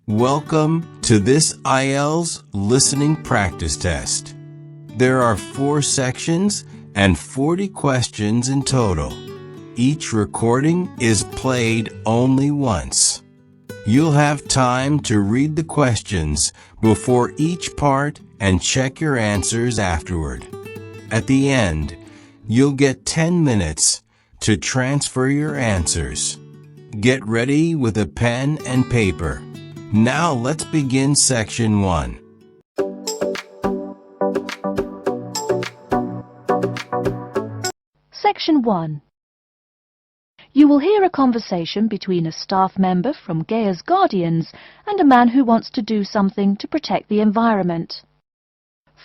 Welcome to this IELTS listening practice test. There are 4 sections and 40 questions in total. Each recording is played only once. You'll have time to read the questions before each part and check your answers afterward. At the end, you'll get 10 minutes to transfer your answers. Get ready with a pen and paper. Now let's begin section 1. Section 1. You will hear a conversation between a staff member from Gaia's Guardians and a man who wants to do something to protect the environment.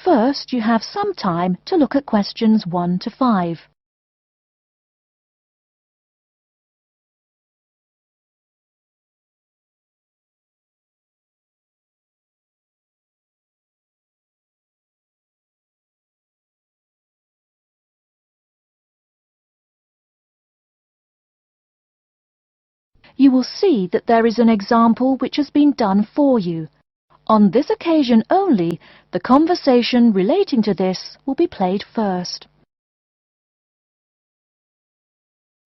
First, you have some time to look at questions 1 to 5. You will see that there is an example which has been done for you. On this occasion only, the conversation relating to this will be played first.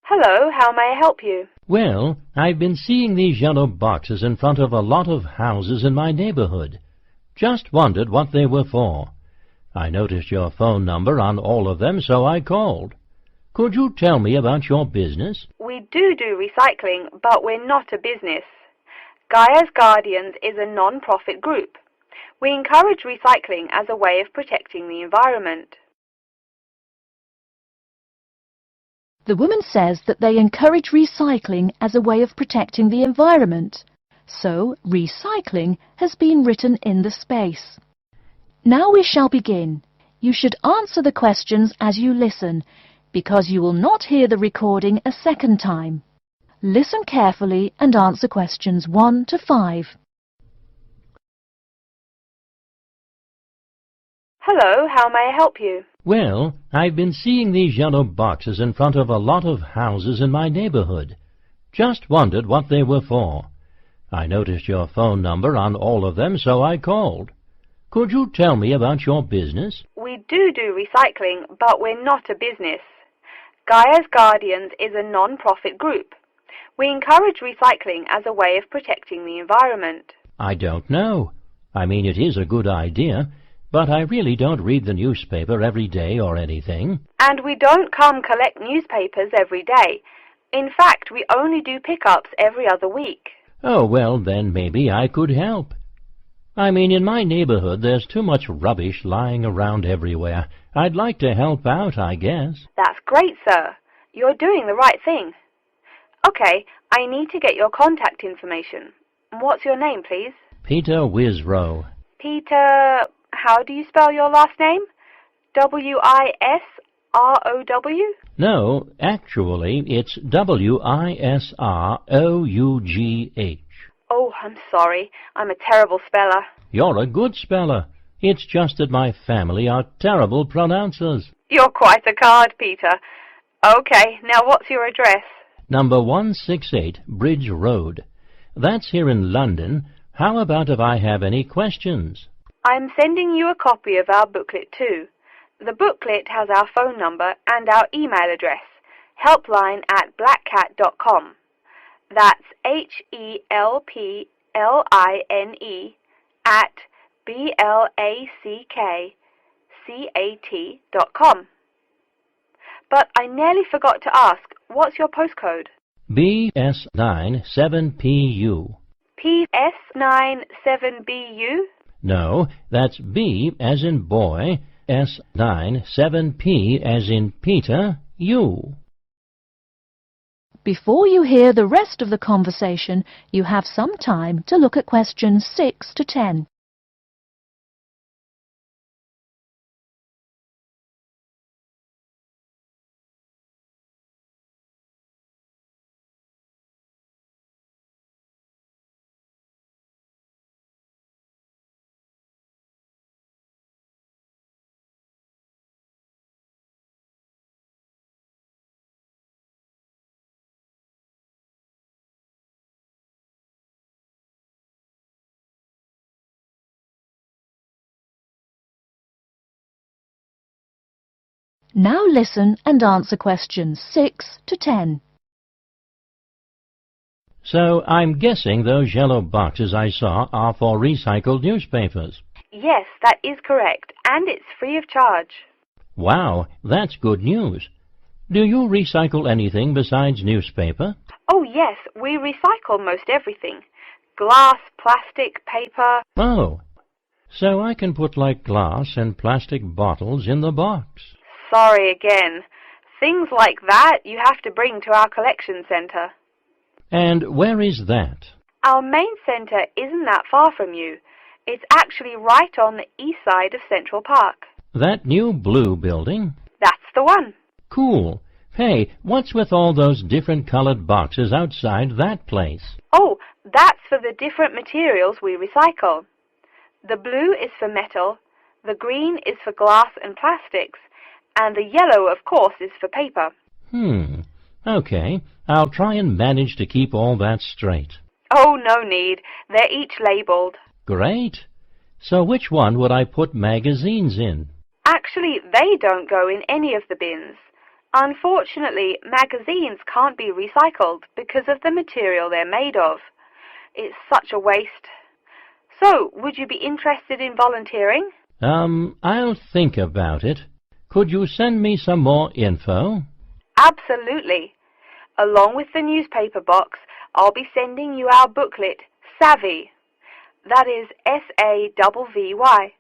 Hello, how may I help you? Well, I've been seeing these yellow boxes in front of a lot of houses in my neighborhood. Just wondered what they were for. I noticed your phone number on all of them, so I called. Could you tell me about your business? We do recycling, but we're not a business. Gaia's Guardians is a non-profit group. We encourage recycling as a way of protecting the environment. The woman says that they encourage recycling as a way of protecting the environment. So, recycling has been written in the space. Now we shall begin. You should answer the questions as you listen, because you will not hear the recording a second time. Listen carefully and answer questions 1 to 5. Hello, how may I help you? Well, I've been seeing these yellow boxes in front of a lot of houses in my neighborhood. Just wondered what they were for. I noticed your phone number on all of them, so I called. Could you tell me about your business? We do recycling, but we're not a business. Gaia's Guardians is a non-profit group. We encourage recycling as a way of protecting the environment. I don't know. I mean, it is a good idea, but I really don't read the newspaper every day or anything. And we don't come collect newspapers every day. In fact, we only do pickups every other week. Oh, well, then maybe I could help. I mean, in my neighborhood, there's too much rubbish lying around everywhere. I'd like to help out, I guess. That's great, sir. You're doing the right thing. Okay, I need to get your contact information. What's your name, please? Peter Wisrow. Peter, how do you spell your last name? W-I-S-R-O-W? No, actually, it's W-I-S-R-O-U-G-H. Oh, I'm sorry. I'm a terrible speller. You're a good speller. It's just that my family are terrible pronouncers. You're quite a card, Peter. Okay, now what's your address? Number 168 Bridge Road. That's here in London. How about if I have any questions? I'm sending you a copy of our booklet too. The booklet has our phone number and our email address, helpline@blackcat.com. That's HELPLINE at BLACKCAT.com. But I nearly forgot to ask, what's your postcode? BS97PU. PS97BU? No, that's B as in boy, S97P as in Peter, U. Before you hear the rest of the conversation, you have some time to look at questions 6 to 10. Now listen and answer questions 6 to 10. So I'm guessing those yellow boxes I saw are for recycled newspapers. Yes, that is correct, and it's free of charge. Wow, that's good news. Do you recycle anything besides newspaper? Oh yes, we recycle most everything. Glass, plastic, paper. Oh, so I can put like glass and plastic bottles in the box. Sorry again. Things like that you have to bring to our collection centre. And where is that? Our main centre isn't that far from you. It's actually right on the east side of Central Park. That new blue building? That's the one. Cool. Hey, what's with all those different colored boxes outside that place? Oh, that's for the different materials we recycle. The blue is for metal, the green is for glass and plastics, and the yellow, of course, is for paper. Okay. I'll try and manage to keep all that straight. Oh, no need. They're each labelled. Great. So which one would I put magazines in? Actually, they don't go in any of the bins. Unfortunately, magazines can't be recycled because of the material they're made of. It's such a waste. So, would you be interested in volunteering? I'll think about it. Could you send me some more info? Absolutely. Along with the newspaper box, I'll be sending you our booklet, Savvy. That is SAVVY.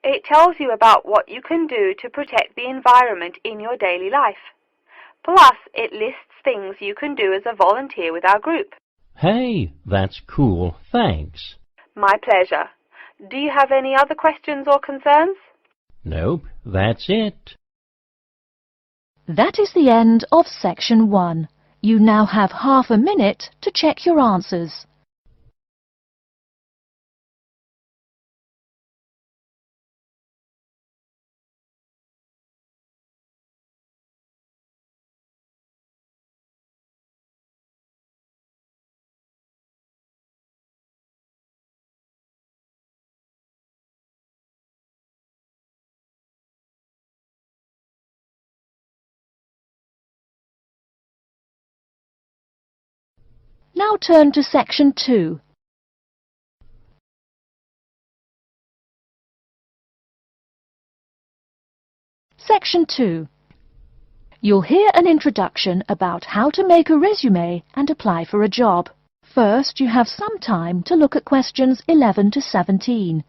It tells you about what you can do to protect the environment in your daily life. Plus, it lists things you can do as a volunteer with our group. Hey, that's cool. Thanks. My pleasure. Do you have any other questions or concerns? Nope, that's it. That is the end of section 1. You now have half a minute to check your answers. Now turn to section 2. Section 2. You'll hear an introduction about how to make a resume and apply for a job. First, you have some time to look at questions 11 to 17.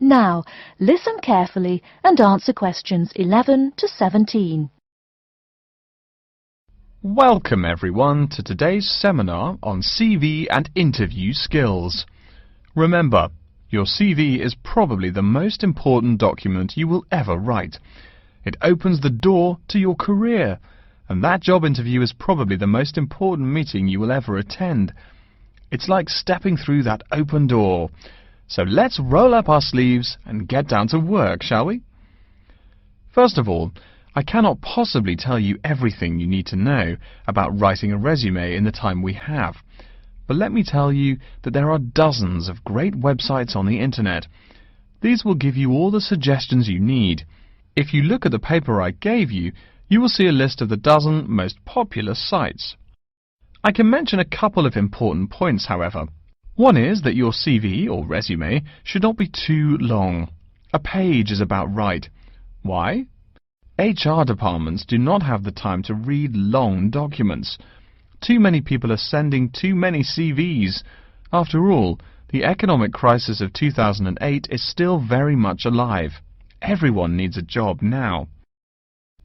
Now, listen carefully and answer questions 11 to 17. Welcome everyone to today's seminar on CV and interview skills. Remember, your CV is probably the most important document you will ever write. It opens the door to your career, and that job interview is probably the most important meeting you will ever attend. It's like stepping through that open door. So let's roll up our sleeves and get down to work, shall we? First of all, I cannot possibly tell you everything you need to know about writing a resume in the time we have. But let me tell you that there are dozens of great websites on the internet. These will give you all the suggestions you need. If you look at the paper I gave you, you will see a list of the dozen most popular sites. I can mention a couple of important points, however. One is that your CV or resume should not be too long. A page is about right. Why? HR departments do not have the time to read long documents. Too many people are sending too many CVs. After all, the economic crisis of 2008 is still very much alive. Everyone needs a job now.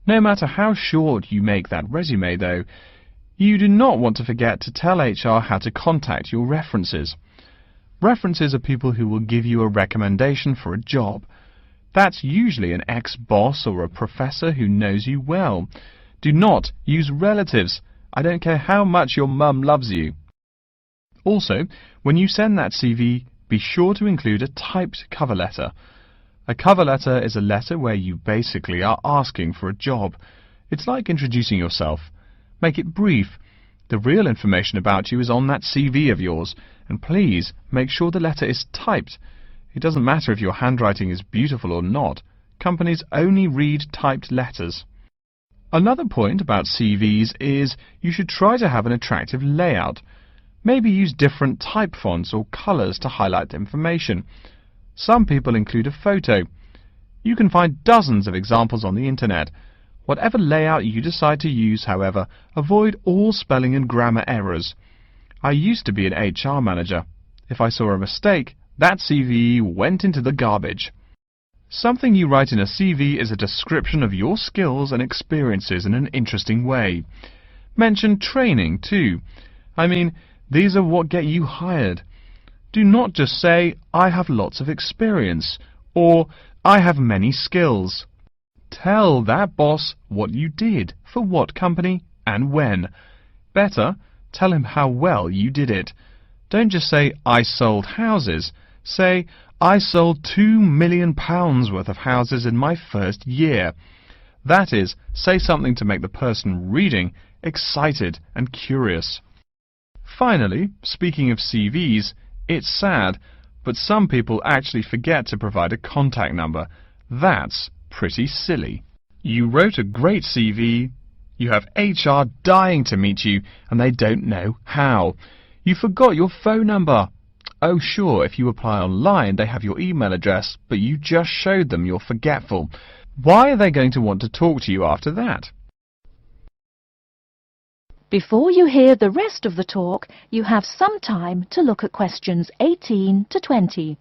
No matter how short you make that resume, though, you do not want to forget to tell HR how to contact your references. References are people who will give you a recommendation for a job. That's usually an ex-boss or a professor who knows you well. Do not use relatives. I don't care how much your mum loves you. Also, when you send that CV, be sure to include a typed cover letter. A cover letter is a letter where you basically are asking for a job. It's like introducing yourself. Make it brief. The real information about you is on that CV of yours, and please make sure the letter is typed. It doesn't matter if your handwriting is beautiful or not. Companies only read typed letters. Another point about CVs is you should try to have an attractive layout. Maybe use different type fonts or colours to highlight the information. Some people include a photo. You can find dozens of examples on the internet. Whatever layout you decide to use, however, avoid all spelling and grammar errors. I used to be an HR manager. If I saw a mistake, that CV went into the garbage. Something you write in a CV is a description of your skills and experiences in an interesting way. Mention training, too. I mean, these are what get you hired. Do not just say, I have lots of experience, or I have many skills. Tell that boss what you did, for what company, and when. Better, tell him how well you did it. Don't just say, I sold houses. Say, I sold £2 million worth of houses in my first year. That is, say something to make the person reading excited and curious. Finally, speaking of CVs, it's sad, but some people actually forget to provide a contact number. That's pretty silly. You wrote a great CV, you have HR dying to meet you, and they don't know how. You forgot your phone number. Oh sure, if you apply online they have your email address, but you just showed them you're forgetful. Why are they going to want to talk to you after that? Before you hear the rest of the talk, you have some time to look at questions 18 to 20.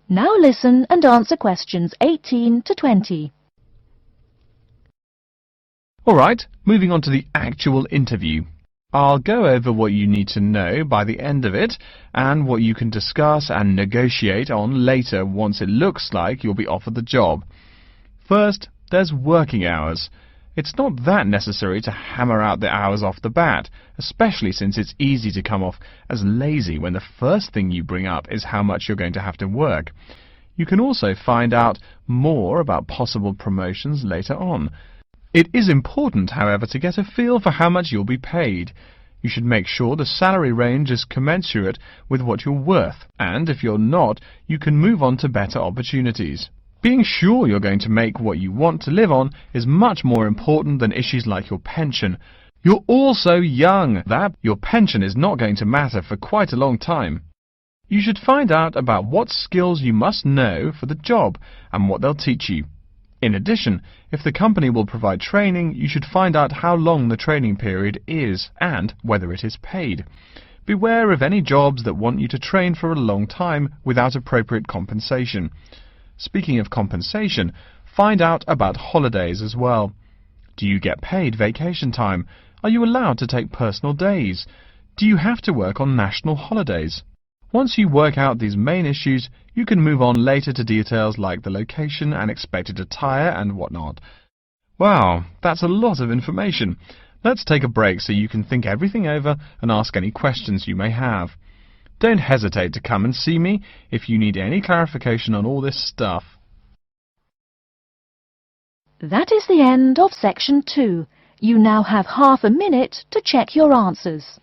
Now listen and answer questions 18 to 20. Alright, moving on to the actual interview. I'll go over what you need to know by the end of it, and what you can discuss and negotiate on later once it looks like you'll be offered the job. First, there's working hours. It's not that necessary to hammer out the hours off the bat, especially since it's easy to come off as lazy when the first thing you bring up is how much you're going to have to work. You can also find out more about possible promotions later on. It is important, however, to get a feel for how much you'll be paid. You should make sure the salary range is commensurate with what you're worth, and if you're not, you can move on to better opportunities. Being sure you're going to make what you want to live on is much more important than issues like your pension. You're all so young that your pension is not going to matter for quite a long time. You should find out about what skills you must know for the job and what they'll teach you. In addition, if the company will provide training, you should find out how long the training period is and whether it is paid. Beware of any jobs that want you to train for a long time without appropriate compensation. Speaking of compensation, find out about holidays as well. Do you get paid vacation time? Are you allowed to take personal days? Do you have to work on national holidays? Once you work out these main issues, you can move on later to details like the location and expected attire and whatnot. Wow, that's a lot of information. Let's take a break so you can think everything over and ask any questions you may have. Don't hesitate to come and see me if you need any clarification on all this stuff. That is the end of section 2. You now have half a minute to check your answers.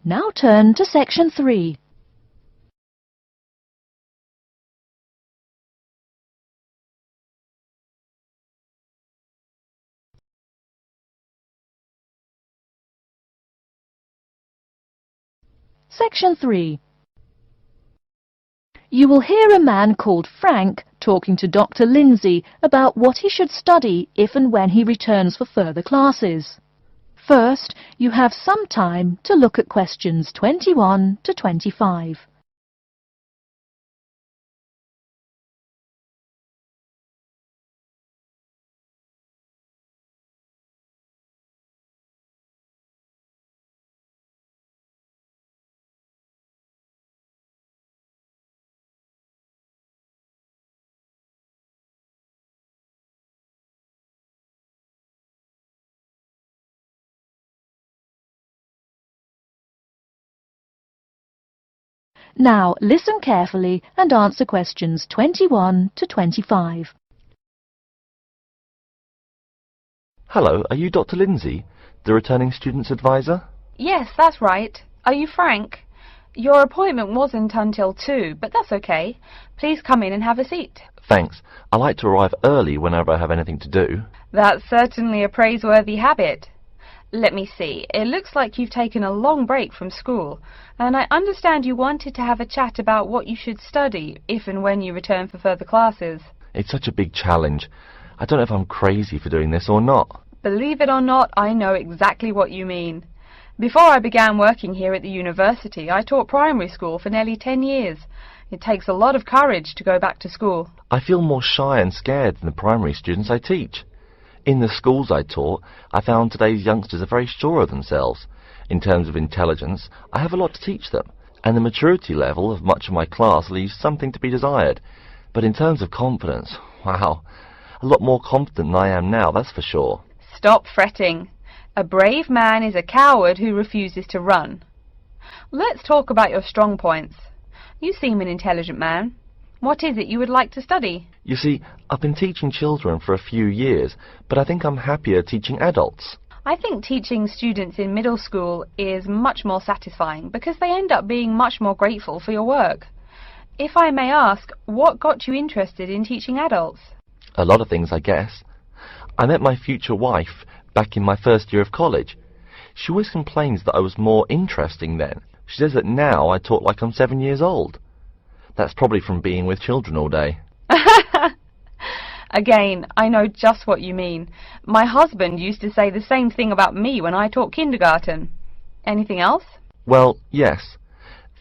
Now turn to section 3. Section 3. You will hear a man called Frank talking to Dr. Lindsay about what he should study if and when he returns for further classes. First, you have some time to look at questions 21 to 25. Now listen carefully and answer questions 21 to 25. Hello, are you Dr. Lindsay, the returning student's advisor? Yes, that's right. Are you Frank? Your appointment wasn't until 2, but that's okay. Please come in and have a seat. Thanks. I like to arrive early whenever I have anything to do. That's certainly a praiseworthy habit. Let me see. It looks like you've taken a long break from school, and I understand you wanted to have a chat about what you should study if and when you return for further classes. It's such a big challenge. I don't know if I'm crazy for doing this or not. Believe it or not, I know exactly what you mean. Before I began working here at the university, I taught primary school for nearly 10 years. It takes a lot of courage to go back to school. I feel more shy and scared than the primary students I teach. In the schools I taught, I found today's youngsters are very sure of themselves. In terms of intelligence, I have a lot to teach them, and the maturity level of much of my class leaves something to be desired. But in terms of confidence, wow, a lot more confident than I am now, that's for sure. Stop fretting. A brave man is a coward who refuses to run. Let's talk about your strong points. You seem an intelligent man. What is it you would like to study? You see, I've been teaching children for a few years, but I think I'm happier teaching adults. I think teaching students in middle school is much more satisfying because they end up being much more grateful for your work. If I may ask, what got you interested in teaching adults? A lot of things, I guess. I met my future wife back in my first year of college. She always complains that I was more interesting then. She says that now I talk like I'm 7 years old. That's probably from being with children all day. Again, I know just what you mean. My husband used to say the same thing about me when I taught kindergarten. Anything else? Well, yes.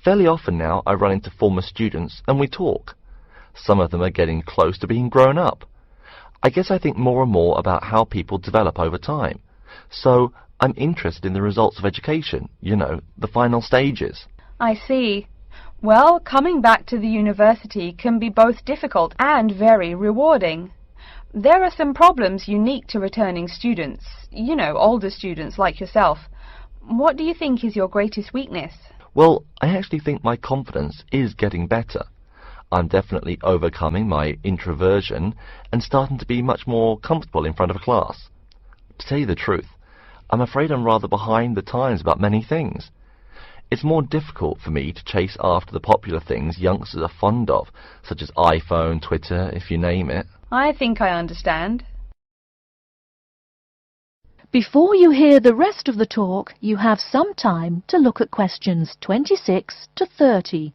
Fairly often now I run into former students and we talk. Some of them are getting close to being grown up. I guess I think more and more about how people develop over time. So I'm interested in the results of education, you know, the final stages. I see. Well, coming back to the university can be both difficult and very rewarding. There are some problems unique to returning students, you know, older students like yourself. What do you think is your greatest weakness? Well, I actually think my confidence is getting better. I'm definitely overcoming my introversion and starting to be much more comfortable in front of a class. To tell you the truth, I'm afraid I'm rather behind the times about many things. It's more difficult for me to chase after the popular things youngsters are fond of, such as iPhone, Twitter, if you name it. I think I understand. Before you hear the rest of the talk, you have some time to look at questions 26 to 30.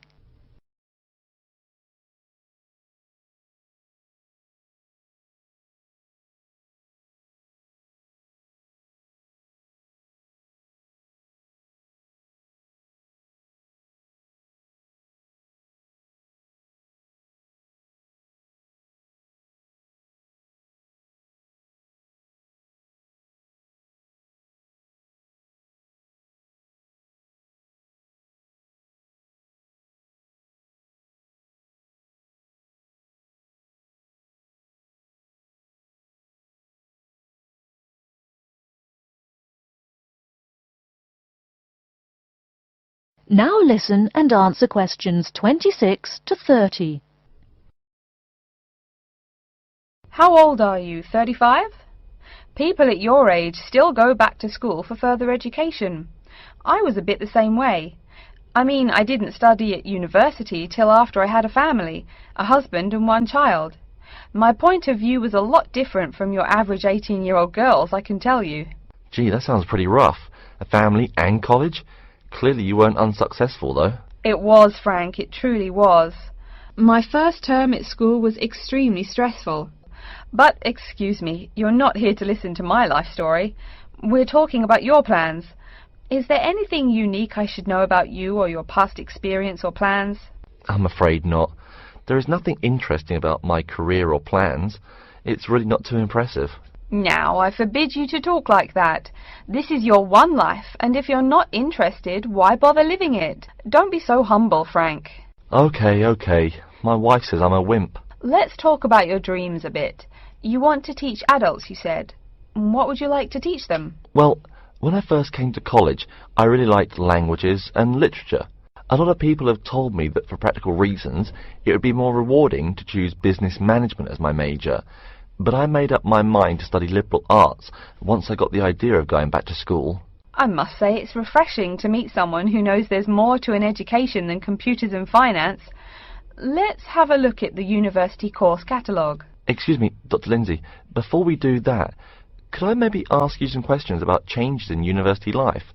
Now listen and answer questions 26 to 30. How old are you, 35? People at your age still go back to school for further education. I was a bit the same way. I mean, I didn't study at university till after I had a family, a husband and one child. My point of view was a lot different from your average 18-year-old girls, I can tell you. Gee, that sounds pretty rough. A family and college? Clearly you weren't unsuccessful, though. It was, Frank, it truly was. My first term at school was extremely stressful. But, excuse me, you're not here to listen to my life story. We're talking about your plans. Is there anything unique I should know about you or your past experience or plans? I'm afraid not. There is nothing interesting about my career or plans. It's really not too impressive. Now, I forbid you to talk like that. This is your one life, and if you're not interested, why bother living it? Don't be so humble, Frank. Okay. My wife says I'm a wimp. Let's talk about your dreams a bit. You want to teach adults, you said. What would you like to teach them? Well, when I first came to college, I really liked languages and literature. A lot of people have told me that for practical reasons, it would be more rewarding to choose business management as my major. But I made up my mind to study liberal arts once I got the idea of going back to school. I must say it's refreshing to meet someone who knows there's more to an education than computers and finance. Let's have a look at the university course catalogue. Excuse me, Dr. Lindsay, before we do that, could I maybe ask you some questions about changes in university life?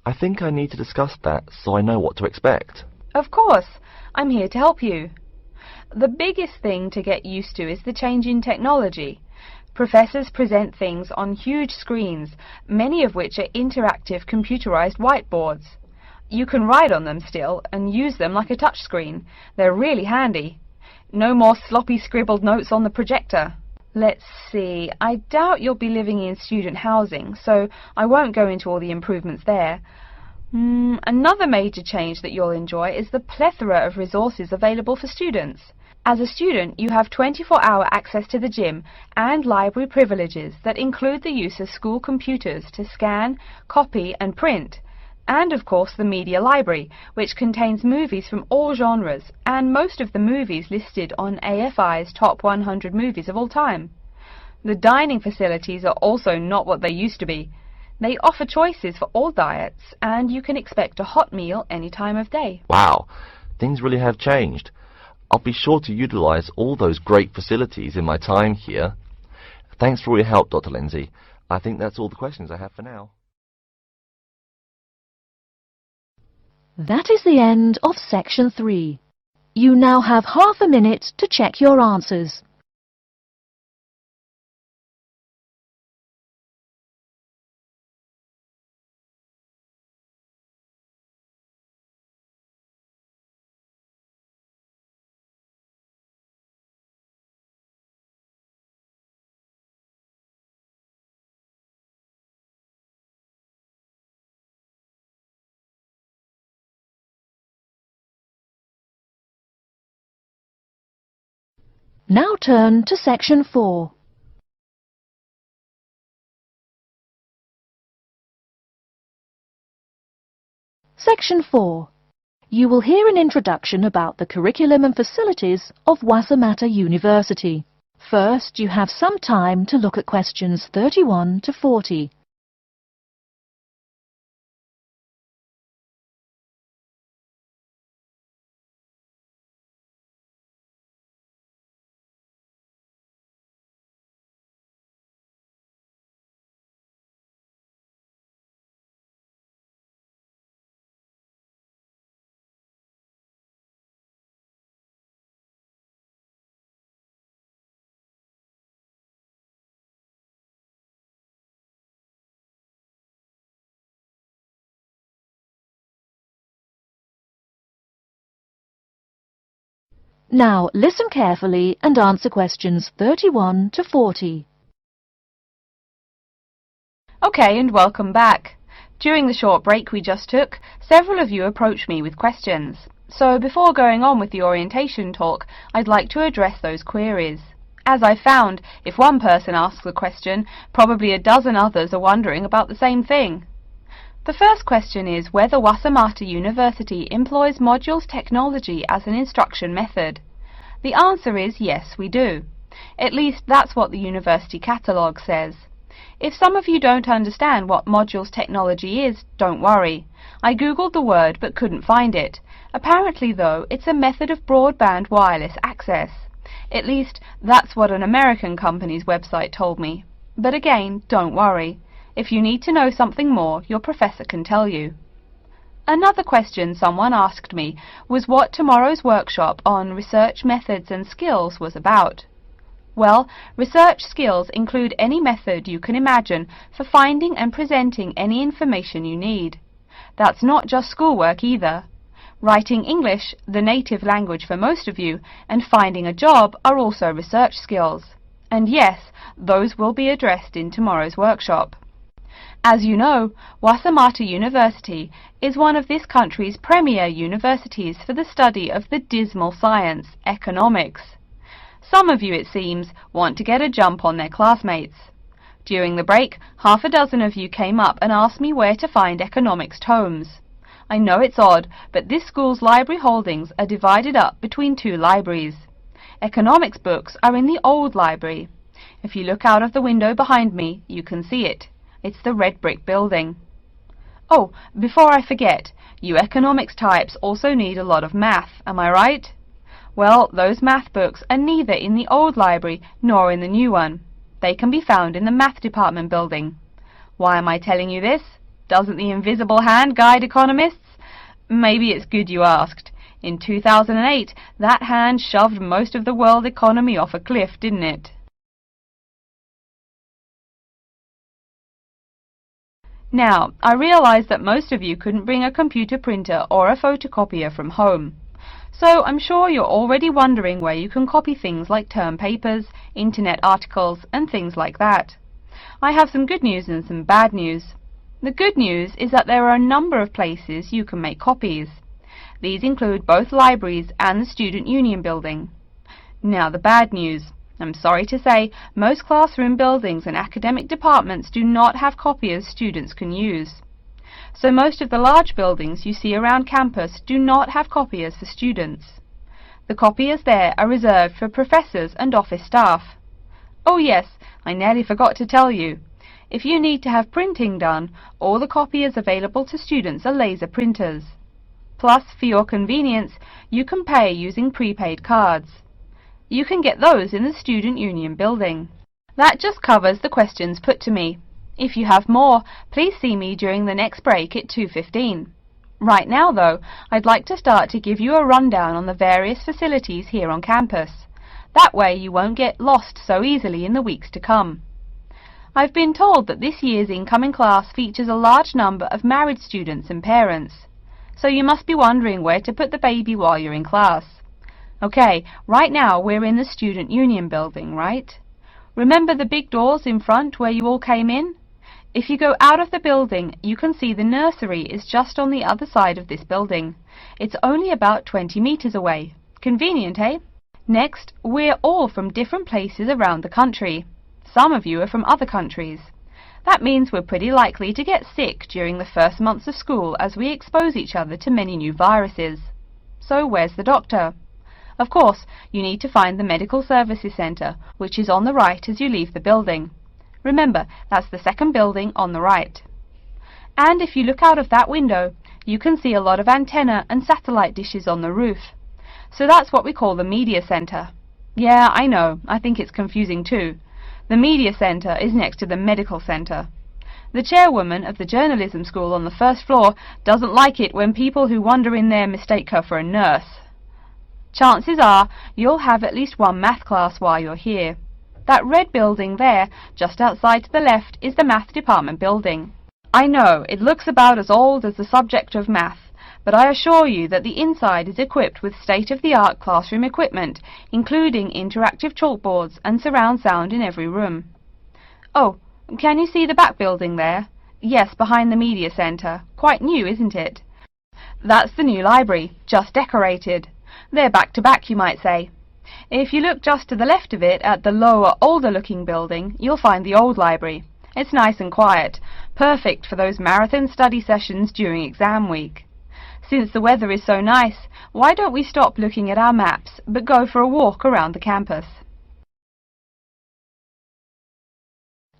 I think I need to discuss that so I know what to expect. Of course, I'm here to help you. The biggest thing to get used to is the change in technology. Professors present things on huge screens, many of which are interactive computerized whiteboards. You can write on them still and use them like a touchscreen. They're really handy. No more sloppy scribbled notes on the projector. Let's see, I doubt you'll be living in student housing, so I won't go into all the improvements there. Another major change that you'll enjoy is the plethora of resources available for students. As a student, you have 24-hour access to the gym and library privileges that include the use of school computers to scan, copy and print. And of course the media library, which contains movies from all genres and most of the movies listed on AFI's top 100 movies of all time. The dining facilities are also not what they used to be. They offer choices for all diets and you can expect a hot meal any time of day. Wow, things really have changed. I'll be sure to utilize all those great facilities in my time here. Thanks for all your help, Dr. Lindsay. I think that's all the questions I have for now. That is the end of section 3. You now have half a minute to check your answers. Now turn to section 4. Section 4. You will hear an introduction about the curriculum and facilities of Wasamata University. First, you have some time to look at questions 31 to 40. Now listen carefully and answer questions 31 to 40. Okay, and welcome back. During the short break we just took, several of you approached me with questions. So before going on with the orientation talk, I'd like to address those queries. As I found, if one person asks a question, probably a dozen others are wondering about the same thing. The first question is whether Wasamata University employs modules technology as an instruction method. The answer is yes, we do. At least that's what the university catalogue says. If some of you don't understand what modules technology is, don't worry. I googled the word but couldn't find it. Apparently, though, it's a method of broadband wireless access. At least that's what an American company's website told me. But again, don't worry. If you need to know something more, your professor can tell you. Another question someone asked me was what tomorrow's workshop on research methods and skills was about. Well, research skills include any method you can imagine for finding and presenting any information you need. That's not just schoolwork either. Writing English, the native language for most of you, and finding a job are also research skills. And yes, those will be addressed in tomorrow's workshop. As you know, Wasamata University is one of this country's premier universities for the study of the dismal science, economics. Some of you, it seems, want to get a jump on their classmates. During the break, half a dozen of you came up and asked me where to find economics tomes. I know it's odd, but this school's library holdings are divided up between two libraries. Economics books are in the old library. If you look out of the window behind me, you can see it. It's the red brick building. Oh, before I forget, you economics types also need a lot of math, am I right? Well, those math books are neither in the old library nor in the new one. They can be found in the math department building. Why am I telling you this? Doesn't the invisible hand guide economists? Maybe it's good you asked. In 2008, that hand shoved most of the world economy off a cliff, didn't it? Now, I realize that most of you couldn't bring a computer printer or a photocopier from home. So I'm sure you're already wondering where you can copy things like term papers, internet articles, and things like that. I have some good news and some bad news. The good news is that there are a number of places you can make copies. These include both libraries and the Student Union building. Now the bad news. I'm sorry to say, most classroom buildings and academic departments do not have copiers students can use. So most of the large buildings you see around campus do not have copiers for students. The copiers there are reserved for professors and office staff. Oh yes, I nearly forgot to tell you. If you need to have printing done, all the copiers available to students are laser printers. Plus, for your convenience, you can pay using prepaid cards. You can get those in the Student Union building. That just covers the questions put to me. If you have more, please see me during the next break at 2:15. Right now, though, I'd like to start to give you a rundown on the various facilities here on campus. That way you won't get lost so easily in the weeks to come. I've been told that this year's incoming class features a large number of married students and parents. So you must be wondering where to put the baby while you're in class. Okay, right now we're in the Student Union building, right? Remember the big doors in front where you all came in? If you go out of the building, you can see the nursery is just on the other side of this building. It's only about 20 meters away. Convenient, eh? Next, we're all from different places around the country. Some of you are from other countries. That means we're pretty likely to get sick during the first months of school as we expose each other to many new viruses. So where's the doctor? Of course, you need to find the Medical Services Centre, which is on the right as you leave the building. Remember, that's the second building on the right. And if you look out of that window, you can see a lot of antenna and satellite dishes on the roof. So that's what we call the Media Centre. Yeah, I know, I think it's confusing too. The Media Centre is next to the Medical Centre. The chairwoman of the journalism school on the first floor doesn't like it when people who wander in there mistake her for a nurse. Chances are you'll have at least one math class while you're here. That red building there, just outside to the left, is the math department building. I know, it looks about as old as the subject of math, but I assure you that the inside is equipped with state-of-the-art classroom equipment, including interactive chalkboards and surround sound in every room. Oh, can you see the back building there? Yes, behind the Media Centre. Quite new, isn't it? That's the new library, just decorated. They're back to back, you might say. If you look just to the left of it at the lower, older-looking building, you'll find the old library. It's nice and quiet, perfect for those marathon study sessions during exam week. Since the weather is so nice, why don't we stop looking at our maps, but go for a walk around the campus?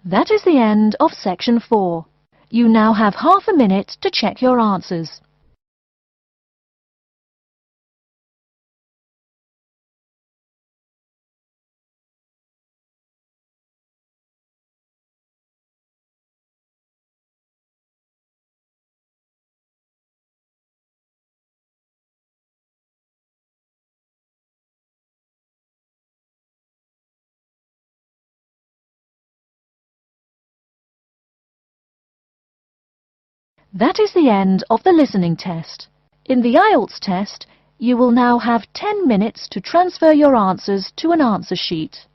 That is the end of section 4. You now have half a minute to check your answers. That is the end of the listening test. In the IELTS test, you will now have 10 minutes to transfer your answers to an answer sheet.